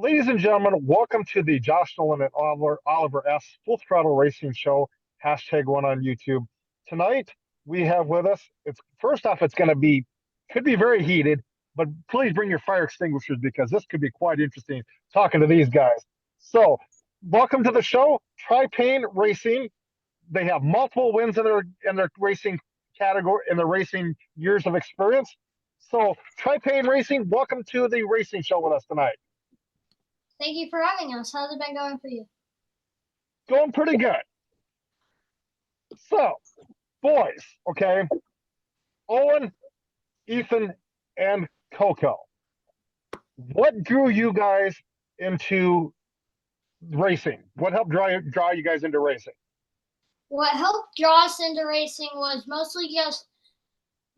Ladies and gentlemen, welcome to the Josh Nolan and Oliver S. Full Throttle Racing Show, #1 on YouTube. Tonight, we have with us, it's first off, it's going to be, could be very heated, but please bring your fire extinguishers because this could be quite interesting talking to these guys. So, welcome to the show, Tripain Racing. They have multiple wins in their racing category, in their racing years of experience. So, Tripain Racing, welcome to the racing show with us tonight. Thank you for having us. How's it been going for you? Going pretty good. So, boys, okay, Owin, Ethan, and Coco. What drew you guys into racing? What helped draw you guys into racing? What helped draw us into racing was mostly just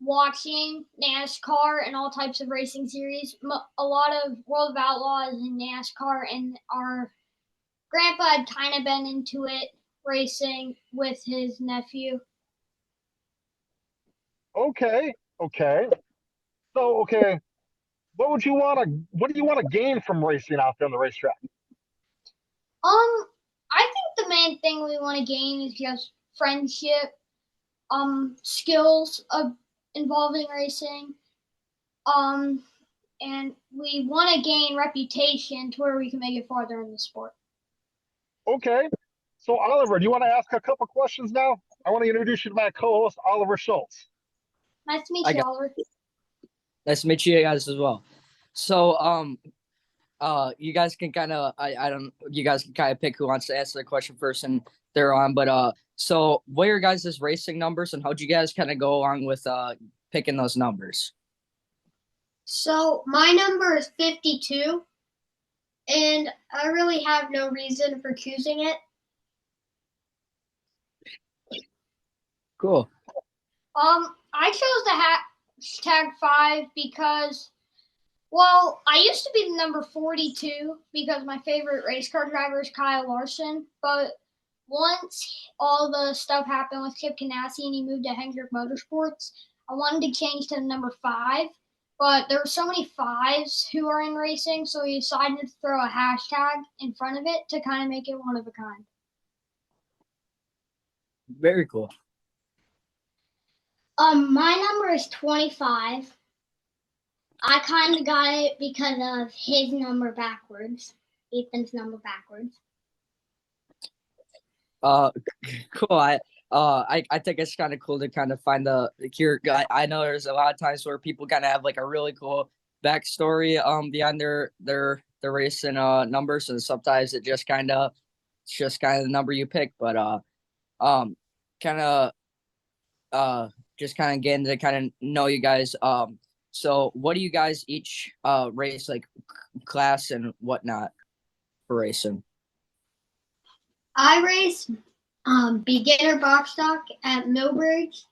watching NASCAR and all types of racing series. A lot of World of Outlaws and NASCAR, and our grandpa had kind of been into it, racing with his nephew. Okay. So, what do you want to gain from racing out there on the racetrack? I think the main thing we want to gain is just friendship, skills of involving racing, and we want to gain reputation to where we can make it farther in the sport. Okay. So, Oliver, do you want to ask a couple questions now? I want to introduce you to my co-host, Oliver Schultz. Nice to meet you, Oliver. Nice to meet you guys as well. So, you guys can kind of, you guys can kind of pick who wants to answer the question first and they're on. But, so what are your guys' racing numbers and how'd you guys kind of go along with, picking those numbers? So my number is 52, and I really have no reason for choosing it. Cool. I chose the hashtag 5 because, well, I used to be the number 42 because my favorite race car driver is Kyle Larson, but once all the stuff happened with Chip Ganassi and he moved to Hendrick Motorsports, I wanted to change to the number 5, but there were so many 5s who are in racing, so we decided to throw a hashtag in front of it to kind of make it one of a kind. Very cool. My number is 25. I kind of got it because of his number backwards, Ethan's number backwards. Cool. I think it's kind of cool to kind of find I know there's a lot of times where people kind of have like a really cool backstory behind their racing numbers, and sometimes it's just kind of the number you pick, but just kind of getting to kind of know you guys. So what do you guys each race, like class and whatnot for racing? I race beginner box stock at Millbridge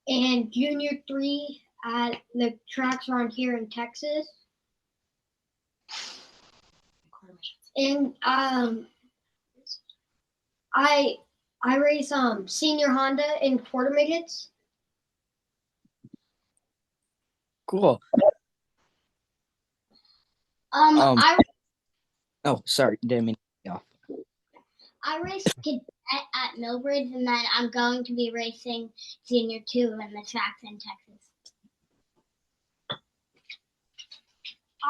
and junior 3 at the tracks around here in Texas. And I race senior Honda in quarter midgets. Cool. Oh, sorry, didn't mean to off. I race cadet at Millbridge, and then I'm going to be racing senior 2 in the tracks in Texas.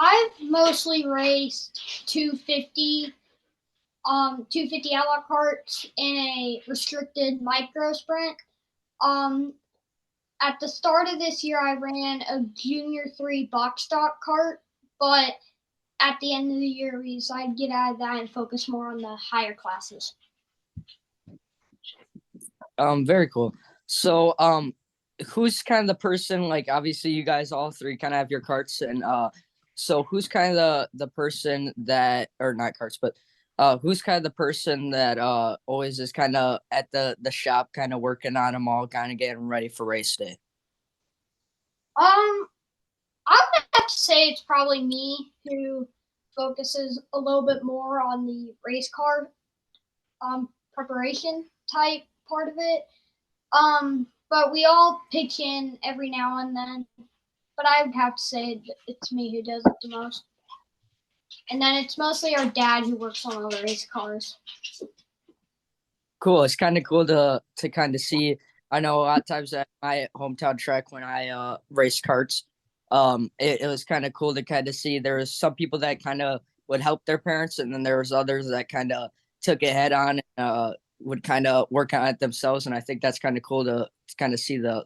I've mostly raced 250 outlaw carts in a restricted micro sprint. At the start of this year, I ran a junior 3 box stock cart, but at the end of the year, we decided to get out of that and focus more on the higher classes. Very cool. So, who's kind of the person, like, obviously you guys all three kind of have your carts, and so who's kind of the person that, or not carts, but who's kind of the person that always is kind of at the shop kind of working on them all, kind of getting ready for race day? I would have to say it's probably me, who focuses a little bit more on the race car preparation type part of it. But we all pitch in every now and then. But I would have to say it's me who does it the most. And then it's mostly our dad who works on all the race cars. Cool. It's kind of cool to kind of see. I know a lot of times at my hometown track when I raced karts, it was kind of cool to kind of see there was some people that kind of would help their parents, and then there was others that kind of took it head on and would kind of work on it themselves. And I think that's kind of cool to kind of see the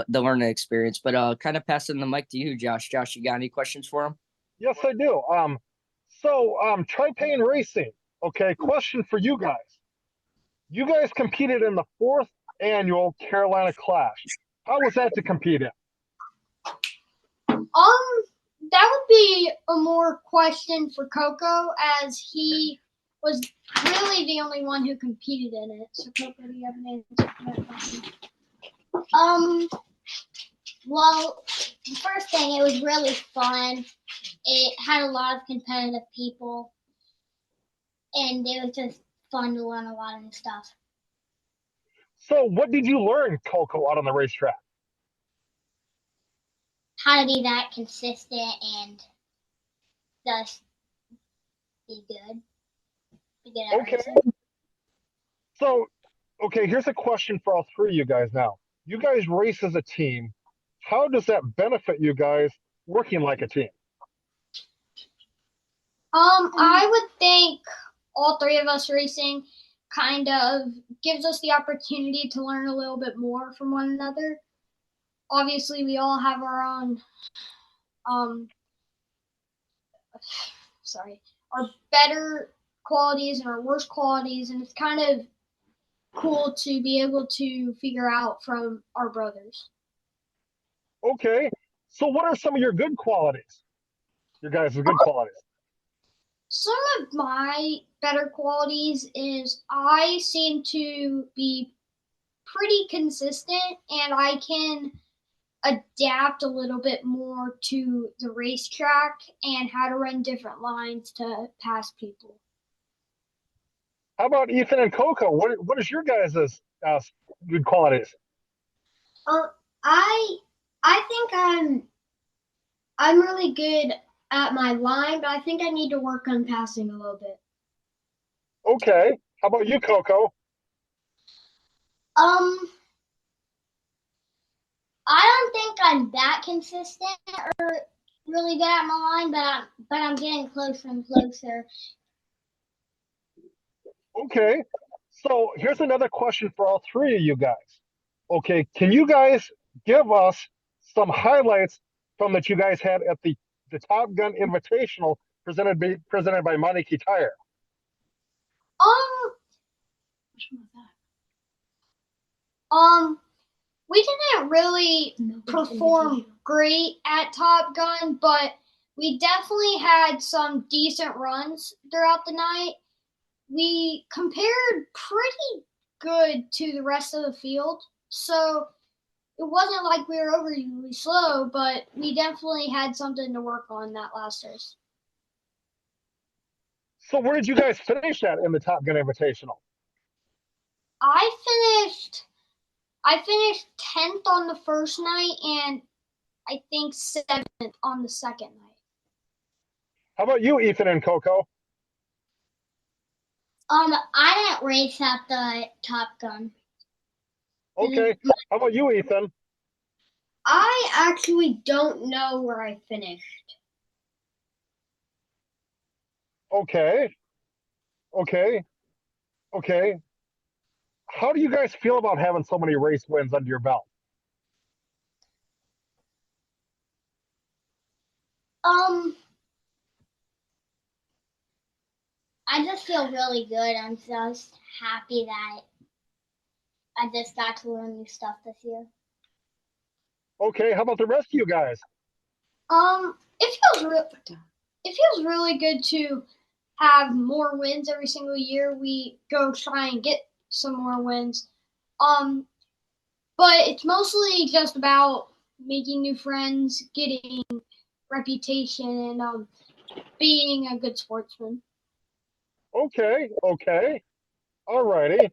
learning experience. But kind of passing the mic to you, Josh. Josh, you got any questions for him? Yes, I do. Tripain Racing. Okay, question for you guys. You guys competed in the 4th annual Carolina Clash. How was that to compete in? That would be a more question for Coco, as he was really the only one who competed in it. So Coco, do you have an answer for that question? Well, the first thing, it was really fun. It had a lot of competitive people, and it was just fun to learn a lot of new stuff. So, what did you learn, Coco, out on the racetrack? How to be that consistent and just be good. Be good at Okay. racing. So, okay, here's a question for all three of you guys now. You guys race as a team. How does that benefit you guys working like a team? I would think all three of us racing kind of gives us the opportunity to learn a little bit more from one another. Obviously, we all have our own, our better qualities and our worst qualities, and it's kind of cool to be able to figure out from our brothers. Okay. So, what are some of your good qualities? Your guys' good qualities. Some of my better qualities is I seem to be pretty consistent, and I can adapt a little bit more to the racetrack and how to run different lines to pass people. How about Ethan and Coco? What is your guys' good qualities? I think I'm really good at my line, but I think I need to work on passing a little bit. Okay. How about you, Coco? I don't think I'm that consistent or really good at my line, but I'm getting closer and closer. Okay. So here's another question for all three of you guys. Okay, can you guys give us some highlights from that you guys had at the Top Gun Invitational presented by Monty Tire? We didn't really perform great at Top Gun, but we definitely had some decent runs throughout the night. We compared pretty good to the rest of the field, so it wasn't like we were overly slow, but we definitely had something to work on that last race. So where did you guys finish at in the Top Gun Invitational? I finished 10th on the first night, and I think 7th on the second night. How about you, Ethan and Coco? I didn't race at the Top Gun. Okay. How about you, Ethan? I actually don't know where I finished. Okay. How do you guys feel about having so many race wins under your belt? I just feel really good. I'm just happy that I just got to learn new stuff this year. Okay, how about the rest of you guys? It feels really good to have more wins every single year. We go try and get some more wins. But it's mostly just about making new friends, getting reputation, and being a good sportsman. Okay. All righty.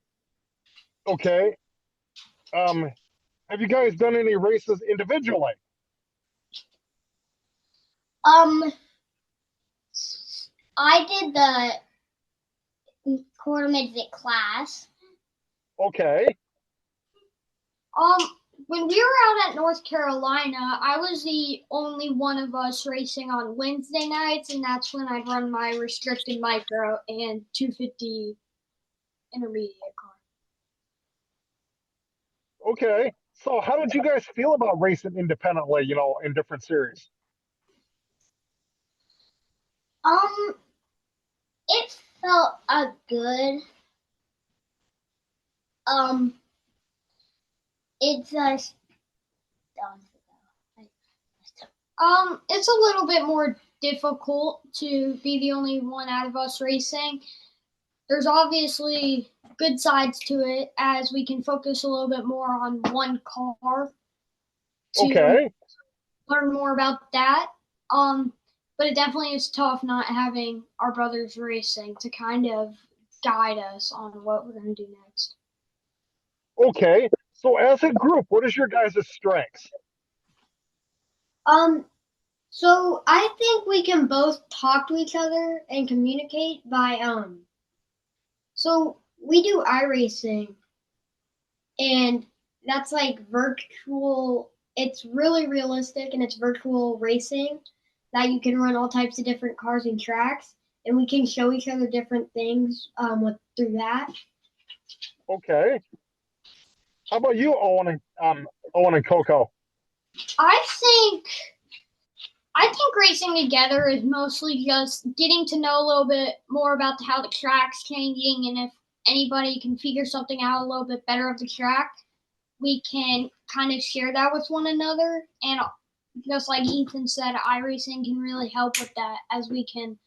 Okay. Have you guys done any races individually? I did the quarter midget class. Okay. When we were out at North Carolina, I was the only one of us racing on Wednesday nights, and that's when I'd run my restricted micro and 250 intermediate car. Okay. So how did you guys feel about racing independently, in different series? It felt good. It's just it's a little bit more difficult to be the only one out of us racing. There's obviously good sides to it, as we can focus a little bit more on one car to Okay. learn more about that. But it definitely is tough not having our brothers racing to kind of guide us on what we're going to do next. Okay. So as a group, what is your guys' strengths? So I think we can both talk to each other and communicate by so we do iRacing, and that's like virtual. It's really realistic, and it's virtual racing that you can run all types of different cars and tracks, and we can show each other different things through that. Okay. How about you, Owen and Coco? I think racing together is mostly just getting to know a little bit more about how the track's changing, and if anybody can figure something out a little bit better of the track, we can kind of share that with one another. And just like Ethan said, iRacing can really help with that, as we can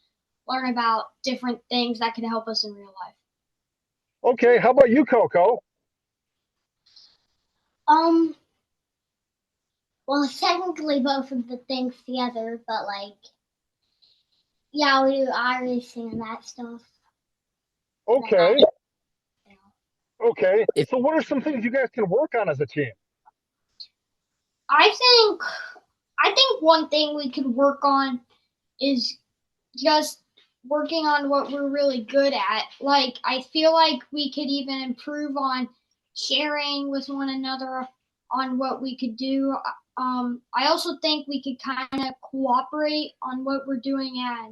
learn about different things that could help us in real life. Okay. How about you, Coco? Well, technically both of the things together, but yeah, we do iRacing and that stuff. Okay. Okay. So what are some things you guys can work on as a team? I think one thing we could work on is just working on what we're really good at. Like, I feel like we could even improve on sharing with one another on what we could do. I also think we could kind of cooperate on what we're doing at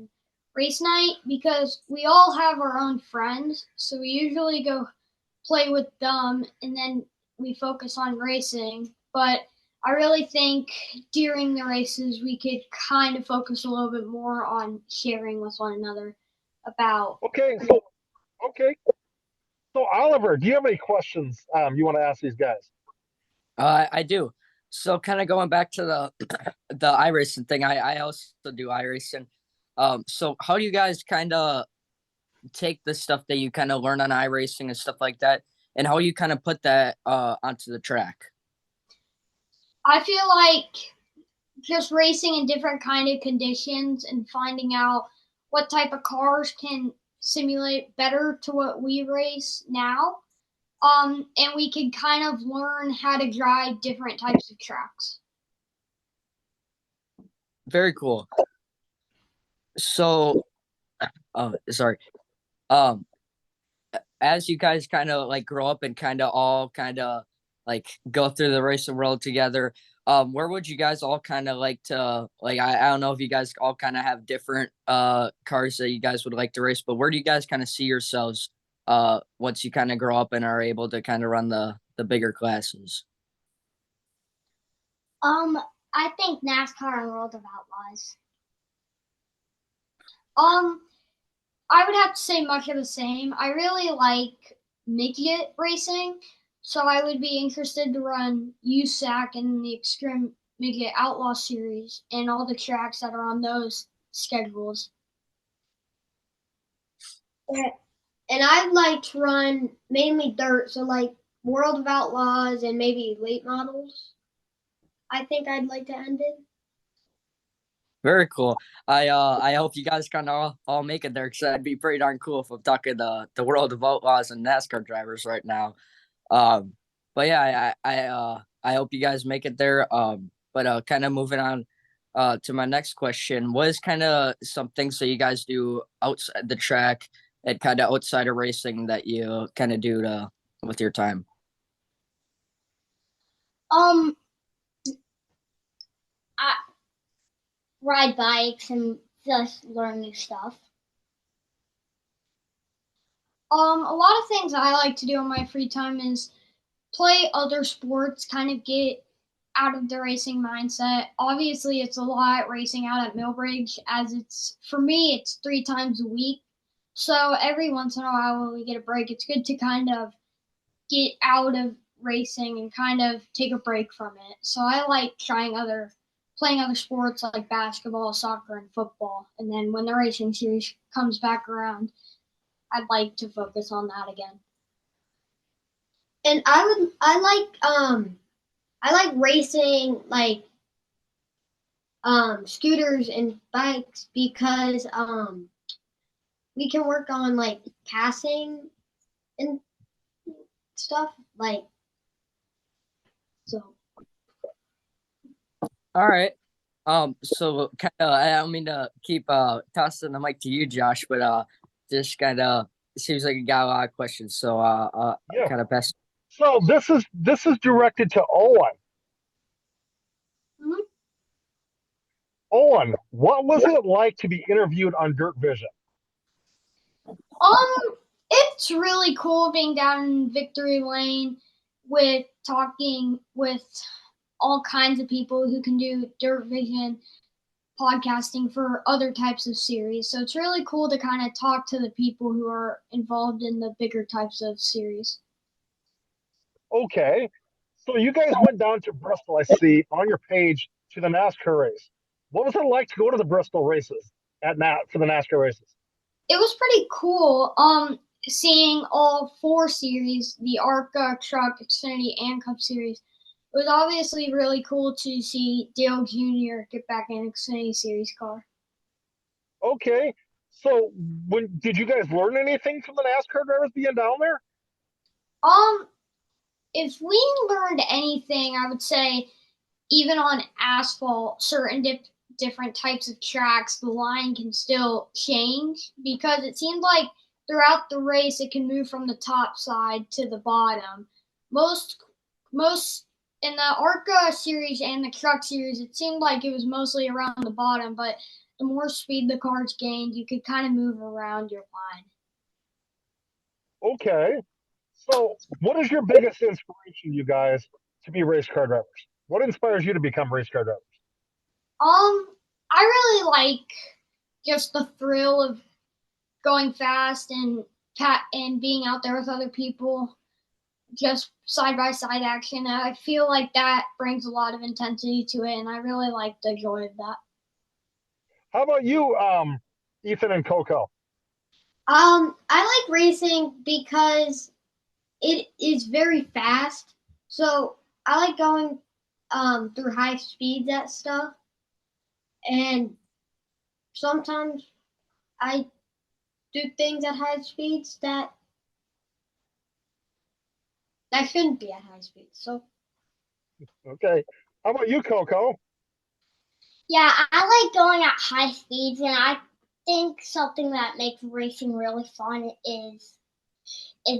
race night, because we all have our own friends. So we usually go play with them, and then we focus on racing. But I really think during the races we could kind of focus a little bit more on sharing with one another about. Okay. Okay. So Oliver, do you have any questions you want to ask these guys? I do. So kind of going back to the iRacing thing, I also do iRacing. So how do you guys kind of take the stuff that you kind of learn on iRacing and stuff like that, and how you kind of put that onto the track? I feel like just racing in different kind of conditions and finding out what type of cars can simulate better to what we race now. And we can kind of learn how to drive different types of tracks. Very cool. So, sorry. Um, as you guys kind of like grow up and kind of all kind of like go through the racing world together, where would you guys all kind of like to like? I don't know if you guys all kind of have different cars that you guys would like to race, but where do you guys kind of see yourselves once you kind of grow up and are able to kind of run the bigger classes? I think NASCAR and World of Outlaws. I would have to say much of the same. I really like midget racing, so I would be interested to run USAC and the Extreme Midget Outlaw Series and all the tracks that are on those schedules. And I'd like to run mainly dirt, so like World of Outlaws and maybe late models. I think I'd like to end it. Very cool. I hope you guys kind of all make it there, because that'd be pretty darn cool if I'm talking the world of outlaws and NASCAR drivers right now. But yeah, I hope you guys make it there. But kind of moving on to my next question. What is kind of some things that you guys do outside the track and kind of outside of racing that you kind of do to with your time? I ride bikes and just learn new stuff. A lot of things I like to do in my free time is play other sports, kind of get out of the racing mindset. Obviously, it's a lot racing out at Millbridge, as it's for me, it's 3 times a week. So every once in a while, when we get a break, it's good to kind of get out of racing and kind of take a break from it. So I like playing other sports like basketball, soccer, and football. And then when the racing series comes back around, I'd like to focus on that again. And I like racing like scooters and bikes because we can work on like passing and stuff like so. All right. So kind of, I don't mean to keep tossing the mic to you, Josh, but just kind of seems like you got a lot of questions. So Yeah. kind of best. So this is directed to Owen. Mhm. Owen, what was it like to be interviewed on Dirt Vision? It's really cool being down in Victory Lane with talking with all kinds of people who can do Dirt Vision podcasting for other types of series. So it's really cool to kind of talk to the people who are involved in the bigger types of series. Okay. So you guys went down to Bristol, I see, on your page to the NASCAR race. What was it like to go to the Bristol races for the NASCAR races? It was pretty cool seeing all 4 series, the ARCA, Truck, Xfinity, and Cup series. It was obviously really cool to see Dale Jr. get back in Xfinity Series car. Okay. So when did you guys learn anything from the NASCAR drivers being down there? If we learned anything, I would say even on asphalt, certain different types of tracks, the line can still change because it seemed like throughout the race it can move from the top side to the bottom. Most in the ARCA series and the Truck series, it seemed like it was mostly around the bottom, but the more speed the cars gained, you could kind of move around your line. Okay. So what is your biggest inspiration, you guys, to be race car drivers? What inspires you to become race car drivers? I really like just the thrill of going fast and being out there with other people, just side by side action. I feel like that brings a lot of intensity to it, and I really like the joy of that. How about you, Ethan and Coco? I like racing because it is very fast. So I like going through high speeds at stuff, and sometimes I do things at high speeds that shouldn't be at high speeds. So Okay. How about you, Coco? yeah, I like going at high speeds, and I think something that makes racing really fun is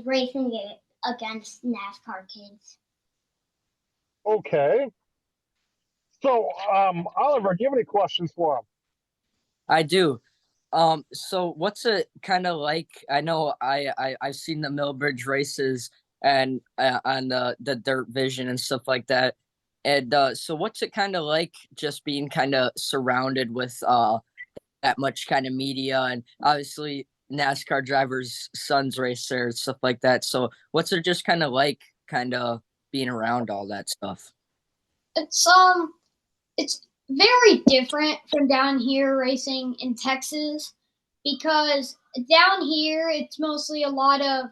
racing it against NASCAR kids. Okay. So, Oliver, do you have any questions for him? I do. So what's it kind of like? I know I've seen the Millbridge races and on the Dirt Vision and stuff like that. And so what's it kind of like just being kind of surrounded with that much kind of media and obviously NASCAR drivers' sons race there and stuff like that. So what's it just kind of like kind of being around all that stuff? It's it's very different from down here racing in Texas because down here it's mostly a lot of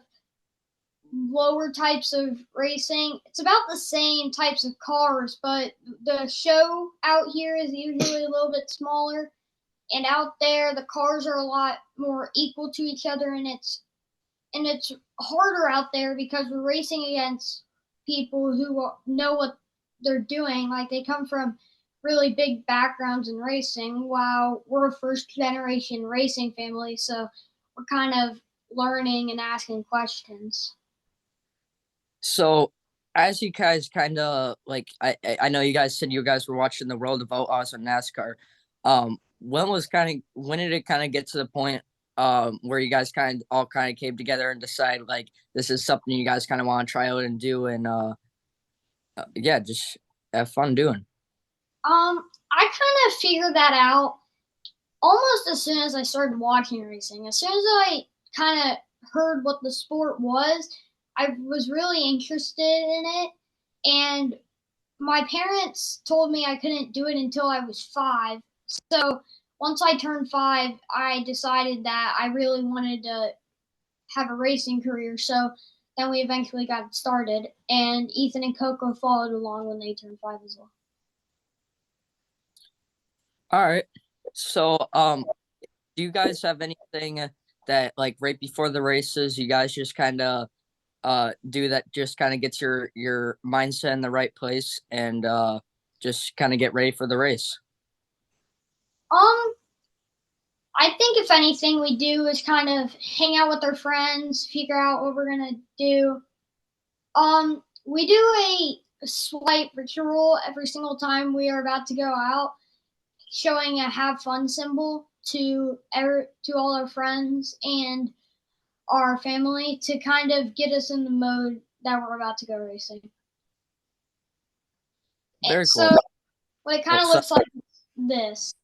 lower types of racing. It's about the same types of cars, but the show out here is usually a little bit smaller. And out there, the cars are a lot more equal to each other, and it's harder out there because we're racing against people who know what they're doing. Like they come from really big backgrounds in racing, while we're a first generation racing family, so we're kind of learning and asking questions. So as you guys kind of like, I know you guys said you guys were watching the World of Outlaws on NASCAR. When did it kind of get to the point where you guys all came together and decide like this is something you guys kind of want to try out and do, and yeah, just have fun doing? I kind of figured that out almost as soon as I started watching racing. As soon as I kind of heard what the sport was, I was really interested in it. And my parents told me I couldn't do it until I was 5. So once I turned 5, I decided that I really wanted to have a racing career. So then we eventually got started, and Ethan and Coco followed along when they turned 5 as well. All right. So, do you guys have anything that like right before the races, you guys just kind of do that just kind of gets your mindset in the right place and just kind of get ready for the race? I think if anything we do is kind of hang out with our friends, figure out what we're gonna do. We do a slight ritual every single time we are about to go out, showing a have fun symbol to all our friends and our family to kind of get us in the mode that we're about to go racing. Very cool. So what it kind of looks like this.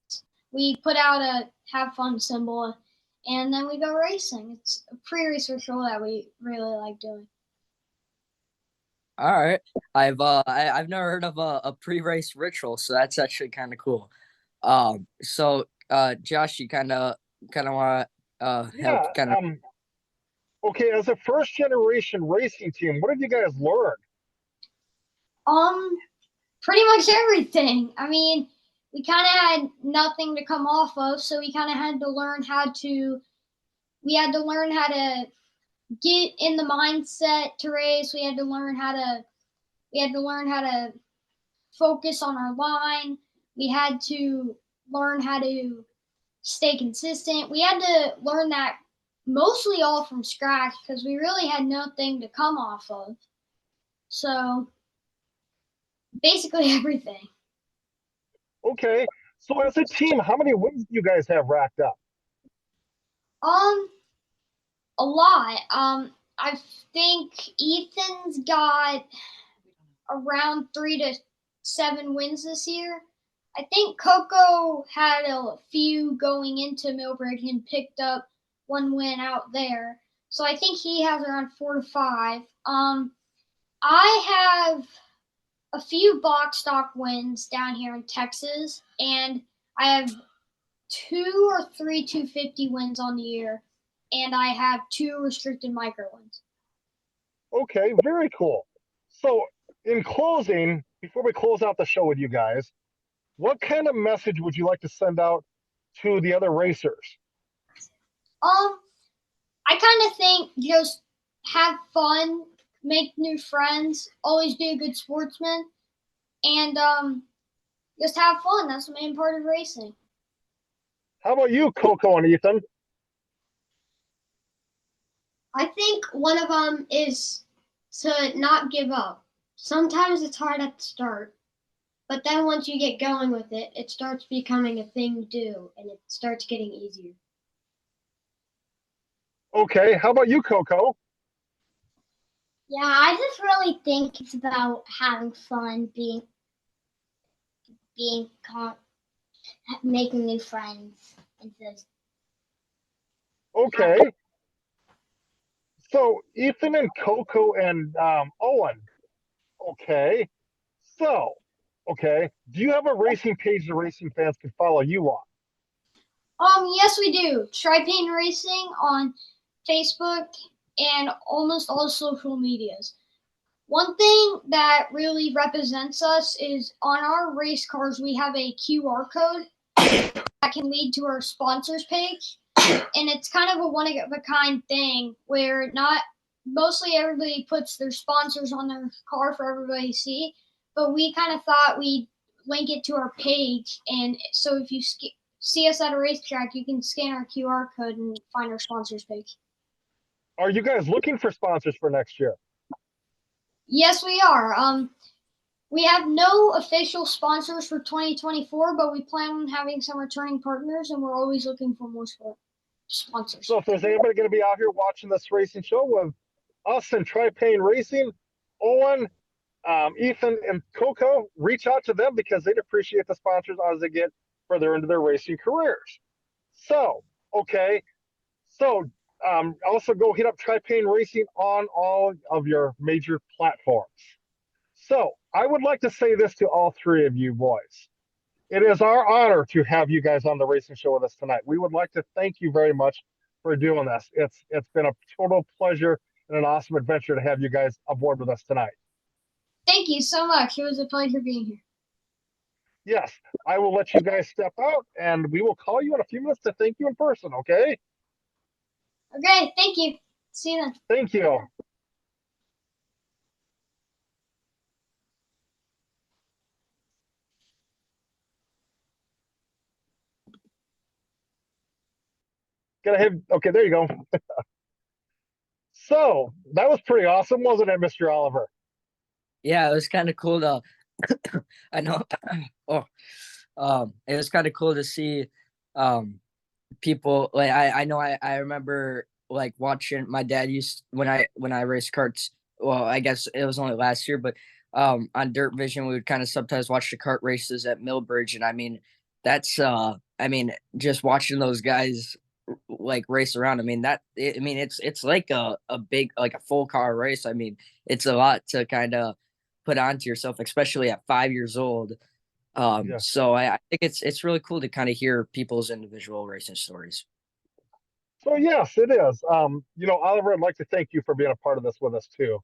We put out a have fun symbol and then we go racing. It's a pre-race ritual that we really like doing. All right. I've never heard of a pre-race ritual, so that's actually kind of cool. So Josh, you kind of want to help kind of. Okay, as a first generation racing team, what have you guys learned? Pretty much everything. I mean, we kind of had nothing to come off of, so we kind of had to learn how to. We had to learn how to get in the mindset to race. We had to learn how to. We had to learn how to focus on our line. We had to learn how to stay consistent. We had to learn that mostly all from scratch because we really had nothing to come off of. So basically everything. Okay, so as a team, how many wins do you guys have racked up? A lot. I think Ethan's got around 3 to 7 wins this year. I think Coco had a few going into Millbridge and picked up 1 win out there. So I think he has around 4 to 5. I have a few box stock wins down here in Texas, and I have 2 or 3 250 wins on the year, and I have 2 restricted micro wins. Okay, very cool. So, in closing, before we close out the show with you guys, what kind of message would you like to send out to the other racers? I kind of think just have fun, make new friends, always be a good sportsman, and just have fun. That's the main part of racing. How about you, Coco and Ethan? I think one of them is to not give up. Sometimes it's hard at the start, but then once you get going with it, it starts becoming a thing to do, and it starts getting easier. Okay, how about you, Coco? Yeah, I just really think it's about having fun, making new friends, and just. Okay. So, Ethan and Coco and Owen. Okay. So, okay, do you have a racing page the racing fans can follow you on? Yes, we do. Tripain Racing on Facebook and almost all social medias. One thing that really represents us is on our race cars, we have a QR code that can lead to our sponsors page. And it's kind of a one of a kind thing where not mostly everybody puts their sponsors on their car for everybody to see, but we kind of thought we'd link it to our page, and so if you see us at a racetrack, you can scan our QR code and find our sponsors page. Are you guys looking for sponsors for next year? Yes, we are. We have no official sponsors for 2024, but we plan on having some returning partners, and we're always looking for more sponsors. So if there's anybody going to be out here watching this racing show with us and Tripain Racing, Owen, Ethan, and Coco, reach out to them because they'd appreciate the sponsors as they get further into their racing careers. So, okay. So also go hit up Tripain Racing on all of your major platforms. So I would like to say this to all three of you boys. It is our honor to have you guys on the racing show with us tonight. We would like to thank you very much for doing this. It's been a total pleasure and an awesome adventure to have you guys aboard with us tonight. Thank you so much. It was a pleasure being here. Yes, I will let you guys step out, and we will call you in a few minutes to thank you in person, okay? Okay, thank you. See you then. Thank you. Gonna hit, okay, there you go. So that was pretty awesome, wasn't it, Mr. Oliver? Yeah, it was kind of cool to I know it was kind of cool to see people like I know I remember like watching my dad used when I raced karts. Well, I guess it was only last year, but on Dirt Vision we would kind of sometimes watch the kart races at Millbridge, and I mean that's I mean just watching those guys like race around. I mean it's like a big like a full car race. I mean it's a lot to kind of put onto yourself, especially at 5 years old. Yeah. So I think it's really cool to kind of hear people's individual racing stories. So yes, it is. Oliver, I'd like to thank you for being a part of this with us too.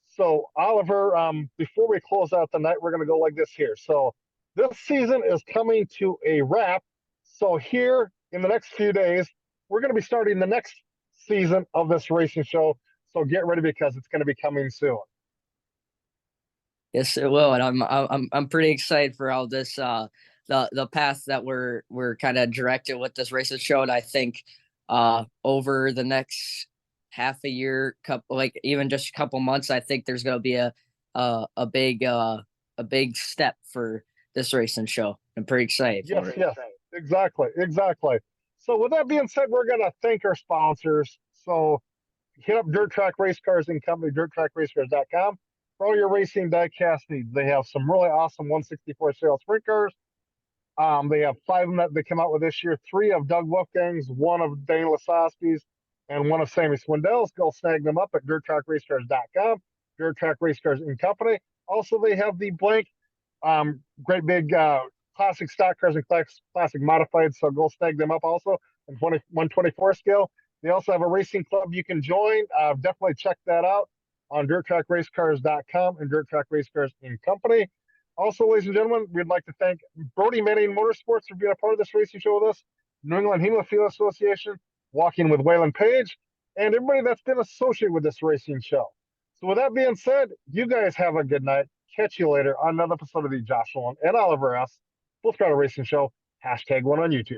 So Oliver, before we close out the night, we're going to go like this here. So this season is coming to a wrap. So here in the next few days, we're going to be starting the next season of this racing show. So get ready because it's going to be coming soon. Yes, it will, and I'm pretty excited for all this the path that we're kind of directed with this racing show, and I think over the next half a year, couple like even just a couple months, I think there's going to be a big step for this racing show. I'm pretty excited. Yes, exactly. So with that being said, we're going to thank our sponsors. So hit up Dirt Track Race Cars and Company, dirttrackracecars.com. For all your racing diecast needs, they have some really awesome 164 sale sprint cars. They have 5 of them that they come out with this year, 3 of Doug Wolfgang's, 1 of Dane Lasowski's, and 1 of Sammy Swindell's. Go snag them up at dirttrackracecars.com, Dirt Track Race Cars and Company. Also, they have the blank, great big classic stock cars and classic modified, so go snag them up also in 124 scale. They also have a racing club you can join. Definitely check that out on dirttrackracecars.com and Dirt Track Race Cars and Company. Also, ladies and gentlemen, we'd like to thank Brody Manning Motorsports for being a part of this racing show with us, New England Hemophilia Association, Walking with Waylon Page, and everybody that's been associated with this racing show. So with that being said, you guys have a good night. Catch you later on another episode of the Josh Nolan and Oliver S. Full Throttle Racing Show, #1 on YouTube.